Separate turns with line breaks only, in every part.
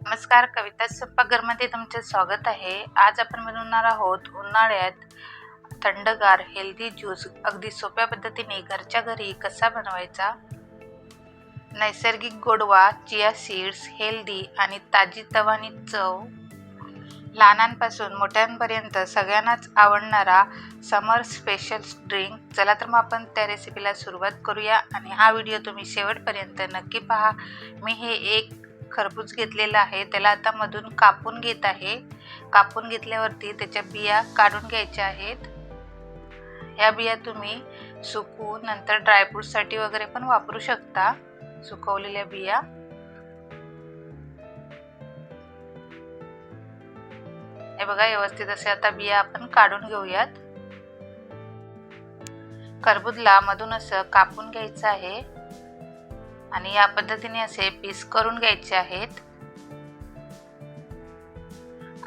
नमस्कार, कविता स्वयंपाकघरमध्ये तुमचे स्वागत आहे। आज आपण बनवणार आहोत उन्हाळ्यात थंडगार हेल्दी ज्यूस अगदी सोप्या पद्धतीने घरच्या घरी कसा बनवायचा। नैसर्गिक गोडवा, चिया सीड्स, हेल्दी आणि ताजी तवानी चव, लहानांपासून मोठ्यांपर्यंत सगळ्यांनाच आवडणारा समर स्पेशल ड्रिंक। चला तर मग आपण त्या रेसिपीला सुरुवात करूया आणि हा व्हिडिओ तुम्ही शेवटपर्यंत नक्की पहा। मी हे एक खरबूज घेतलेला आहे, त्याला आता मधून कापून घेत आहे। कापून घेतल्यावरती त्याच्या बिया काढून घ्यायच्या आहेत। या बिया तुम्ही सुकवून नंतर ड्रायफ्रूटसाठी वगैरे पण वापरू शकता, सुकवलेल्या बिया। हे बघा, व्यवस्थित असे आता बिया आपण काढून घेऊयात। खरबूजला मधून असं कापून घ्यायचं आहे आणि या पद्धतीने असे पीस करून घ्यायचे आहेत।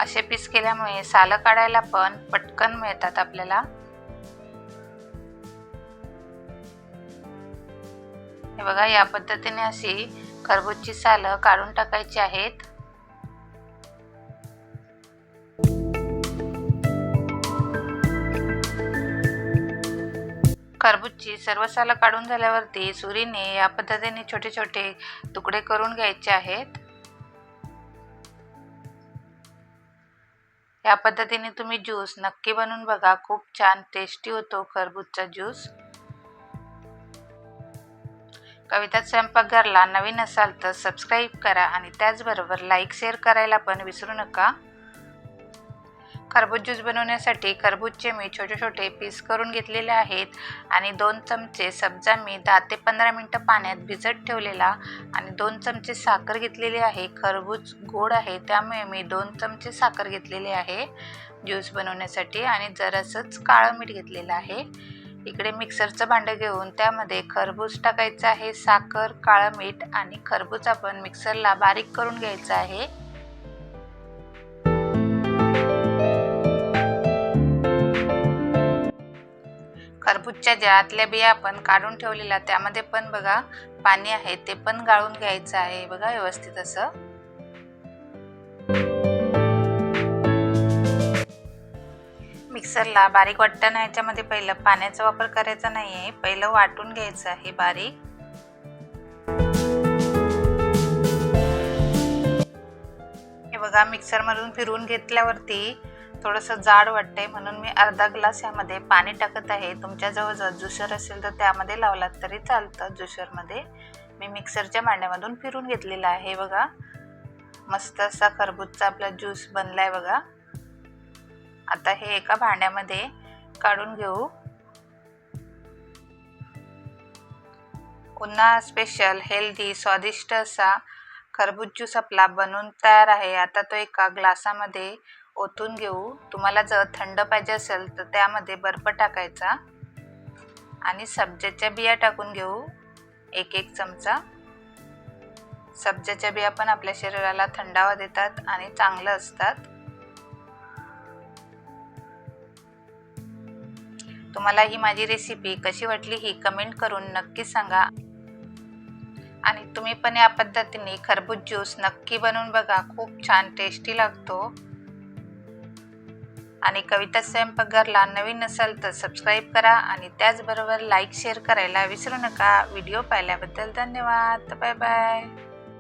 असे पीस केल्यामुळे सालं काढायला पण पटकन मिळतात आपल्याला। हे बघा, या पद्धतीने अशी खरबूजची सालं काढून टाकायची आहेत। खरबूजची सर्व सालं काढून झाल्यावरती सुरीने या पद्धतीने छोटे छोटे तुकडे करून घ्यायचे आहेत। या पद्धतीने तुम्ही ज्यूस नक्की बनवून बघा, खूप छान टेस्टी होतो खरबूजचा ज्यूस। कविता स्वयंपाकघरला नवीन असाल तर सबस्क्राईब करा आणि त्याचबरोबर लाईक शेअर करायला पण विसरू नका। खरबूज ज्यूस बनवण्यासाठी खरबूजचे मी छोटे छोटे पीस करून घेतलेले आहेत आणि 2 चमचे सब्जा मी 10 ते 15 मिनिटं पाण्यात भिजत ठेवलेला आणि 2 चमचे साखर घेतलेली आहे। खरबूज गोड आहे त्यामुळे मी 2 चमचे साखर घेतलेली आहे ज्यूस बनवण्यासाठी आणि जरासंच काळं मीठ घेतलेलं आहे। इकडे मिक्सरचं भांडं घेऊन त्यामध्ये खरबूज टाकायचं आहे, साखर, काळं मीठ आणि खरबूज आपण मिक्सरला बारीक करून घ्यायचं आहे। खरबूजच्या ज्या आतल्या बिया आपण काढून ठेवलेल्या त्यामध्ये पण बघा पाणी आहे, ते पण गाळून घ्यायचं आहे। बघा, व्यवस्थित असं। मिक्सरला बारीक वाटताना याच्यामध्ये पहिलं पाण्याचा वापर करायचा नाहीये, पहिलं वाटून घ्यायचं आहे बारीक। हे बघा, मिक्सर मधून फिरवून घेतल्यावरती थोडंसं जाड वाटतंय म्हणून मी अर्धा ग्लास यामध्ये पाणी टाकत आहे। तुमच्याजवळ जर ज्युसर असेल तर त्यामध्ये लावलात तरी चालतं। ज्युसरमध्ये मी मिक्सरच्या भांड्यामधून फिरून घेतलेला आहे। बघा, मस्त असा खरबूजचा आपला ज्यूस बनलाय बघा। आता हे एका भांड्यामध्ये काढून घेऊ। उन्हाळा स्पेशल हेल्दी स्वादिष्ट असा खरबूज ज्यूस आपला बनवून तयार आहे। आता तो एका ग्लासामध्ये ओतून घेऊ। तुम्हाला जर थंड पाहिजे असेल तर त्यामध्ये बर्फ टाकायचा आणि सब्जाच्या बिया टाकून घेऊ, 1 चमचा। सब्जाच्या बिया पण आपल्या शरीराला थंडावा देतात आणि चांगलं असतात। तुम्हाला ही माझी रेसिपी कशी वाटली ही कमेंट करून नक्की सांगा आणि तुम्ही पण या पद्धतीने खरबूज ज्यूस नक्की बनवून बघा, खूप छान टेस्टी लागतो। आणि कविता स्वयंपाकघरला नवीन असाल तर सबस्क्राईब करा आणि त्याचबरोबर लाईक शेअर करायला विसरू नका। व्हिडिओ पाहिल्याबद्दल धन्यवाद। Bye bye.